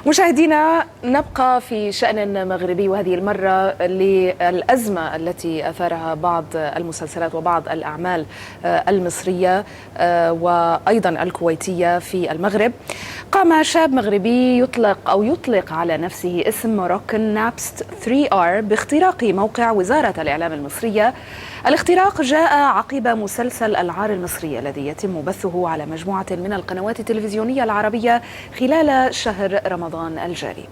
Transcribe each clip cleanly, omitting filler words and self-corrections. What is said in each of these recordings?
مشاهدينا، نبقى في شأن مغربي، وهذه المرة للأزمة التي أثارها بعض المسلسلات وبعض الأعمال المصرية وأيضا الكويتية في المغرب. قام شاب مغربي يطلق على نفسه اسم موروكان نابست 3R باختراق موقع وزارة الإعلام المصرية. الاختراق جاء عقب مسلسل العار المصري الذي يتم بثه على مجموعة من القنوات التلفزيونية العربية خلال شهر رمضان الجاري.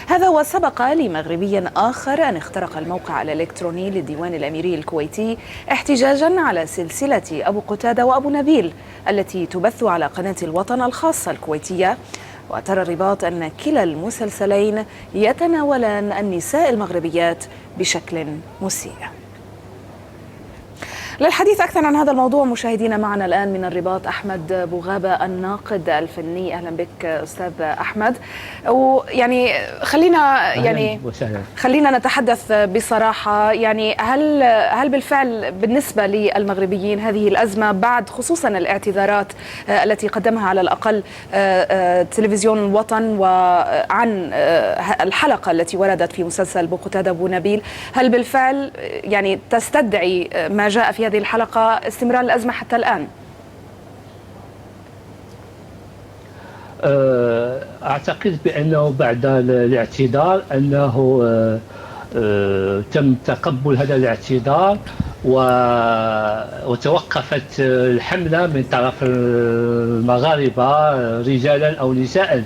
هذا وسبق لمغربي آخر أن اخترق الموقع الإلكتروني للديوان الأميري الكويتي احتجاجا على سلسلة أبو قتادة وأبو نبيل التي تبث على قناة الوطن الخاصة الكويتية. وترى الرباط أن كلا المسلسلين يتناولان النساء المغربيات بشكل مسيء. للحديث أكثر عن هذا الموضوع مشاهدينا، معنا الآن من الرباط أحمد بوغابة الناقد الفني. أهلا بك أستاذ أحمد. ويعني خلينا نتحدث بصراحة، يعني هل بالفعل بالنسبة للمغربيين هذه الأزمة بعد خصوصا الاعتذارات التي قدمها على الأقل تلفزيون الوطن وعن الحلقة التي وردت في مسلسل أبو قتادة أبو نبيل، هل بالفعل يعني تستدعي ما جاء في هذه الحلقة استمرار الأزمة حتى الآن؟ أعتقد بأنه بعد الاعتذار أنه تم تقبل هذا الاعتذار وتوقفت الحملة من طرف المغاربة رجالا أو نساء،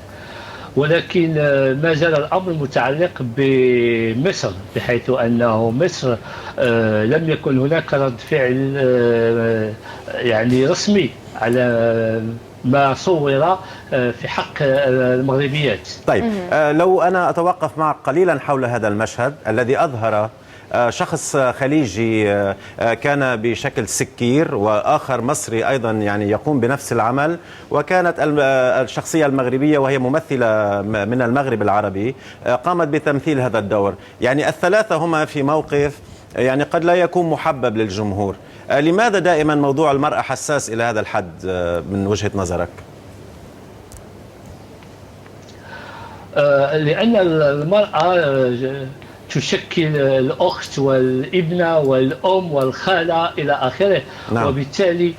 ولكن ما زال الأمر متعلق بمصر، بحيث أنه مصر لم يكن هناك رد فعل يعني رسمي على ما صور في حق المغربيات. طيب، لو أنا أتوقف معك قليلا حول هذا المشهد الذي أظهر شخص خليجي كان بشكل سكير وآخر مصري أيضا يعني يقوم بنفس العمل، وكانت الشخصية المغربية وهي ممثلة من المغرب العربي قامت بتمثيل هذا الدور. يعني الثلاثة هما في موقف يعني قد لا يكون محبب للجمهور. لماذا دائما موضوع المرأة حساس إلى هذا الحد من وجهة نظرك؟ لأن المرأة تشكل الأخت والابنة والأم والخالة إلى آخره. نعم. وبالتالي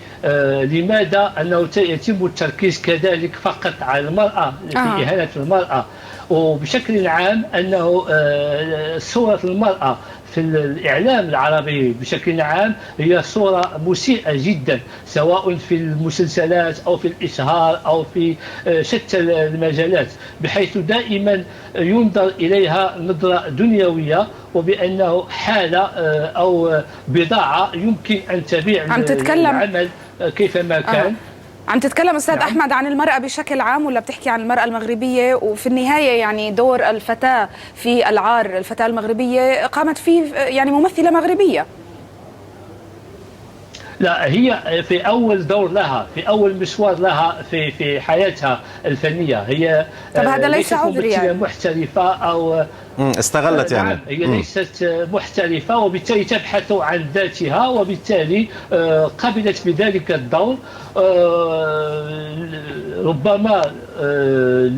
لماذا أنه يتم التركيز كذلك فقط على المرأة في إهانة المرأة؟ وبشكل عام أنه صورة المرأة في الإعلام العربي بشكل عام هي صورة مسيئة جدا، سواء في المسلسلات أو في الإشهار أو في شتى المجالات، بحيث دائما ينظر إليها نظرة دنيوية، وبأنه حالة أو بضاعة يمكن أن تبيع العمل كيفما كان. عم تتكلم أستاذ أحمد عن المرأة بشكل عام ولا بتحكي عن المرأة المغربية؟ وفي النهاية يعني دور الفتاة في العار، الفتاة المغربية قامت فيه يعني ممثلة مغربية. لا، هي في أول دور لها، في أول مشوار لها في حياتها الفنية، هي طب هذا ليس عذر يعني محترفة أو استغلت يعني. نعم، هي ليست محترفة، وبالتالي تبحث عن ذاتها، وبالتالي قبلت بذلك الدور ربما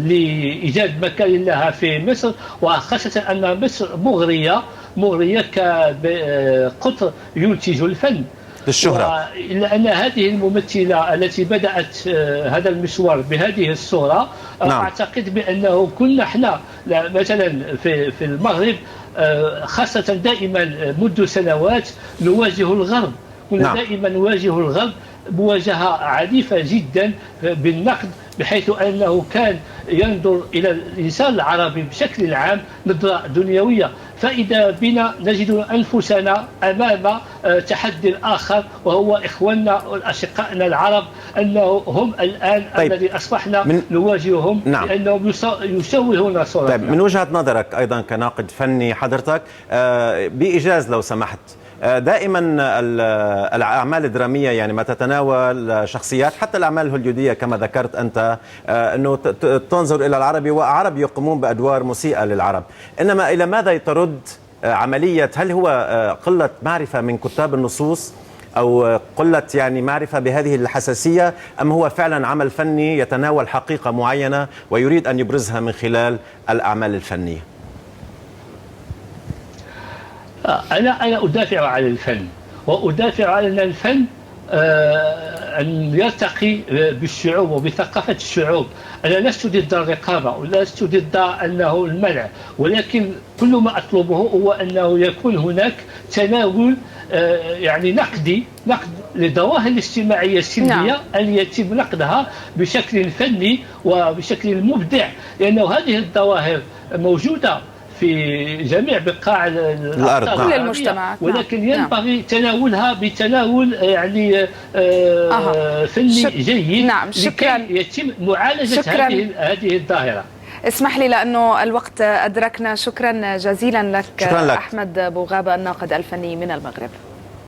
لإيجاد مكان لها في مصر، وخاصة أن مصر مغرية كقطر ينتج الفن للشهرة. إلا أن هذه الممثلة التي بدأت هذا المشوار بهذه الصورة، نعم. أعتقد بأنه كنا احنا مثلا في المغرب خاصة دائما منذ سنوات نواجه الغرب، كنا نعم. دائما نواجه الغرب مواجهة عنيفة جدا بالنقد، بحيث أنه كان ينظر إلى الإنسان العربي بشكل عام نظرة دنيوية. فإذا بنا نجد أنفسنا أمام تحدي آخر، وهو إخواننا والأشقائنا العرب، أنه هم الآن الذي أصبحنا نواجههم، نعم. لأنهم يشوهون صورتنا. طيب، من وجهة نظرك أيضا كناقد فني حضرتك بإيجاز لو سمحت، دائما الأعمال الدرامية يعني ما تتناول شخصيات، حتى الأعمال الهوليودية كما ذكرت أنت أنه تنظر إلى العربي وعرب يقومون بأدوار مسيئة للعرب، إنما إلى ماذا ترد عملية؟ هل هو قلة معرفة من كتاب النصوص أو قلة يعني معرفة بهذه الحساسية، أم هو فعلا عمل فني يتناول حقيقة معينة ويريد أن يبرزها من خلال الأعمال الفنية؟ أنا أدافع عن الفن، وأدافع عن أن الفن أن يرتقي بالشعوب وبثقافة الشعوب. أنا لست ضد الرقابة ولست ضد أنه المنع، ولكن كل ما أطلبه هو أنه يكون هناك تناول يعني نقد للظواهر الاجتماعية السلبية. نعم. أن يتم نقدها بشكل فني وبشكل مبدع، لأنه هذه الظواهر موجودة في جميع بقاع الأرض، كل المجتمعات، ولكن ينبغي تناولها بتناول يعني فني جيد. نعم. شكرا. لكي يتم معالجة هذه الظاهرة. اسمح لي لأنه الوقت أدركنا. شكرا جزيلا لك. شكرا لك أحمد بوغابة الناقد الفني من المغرب.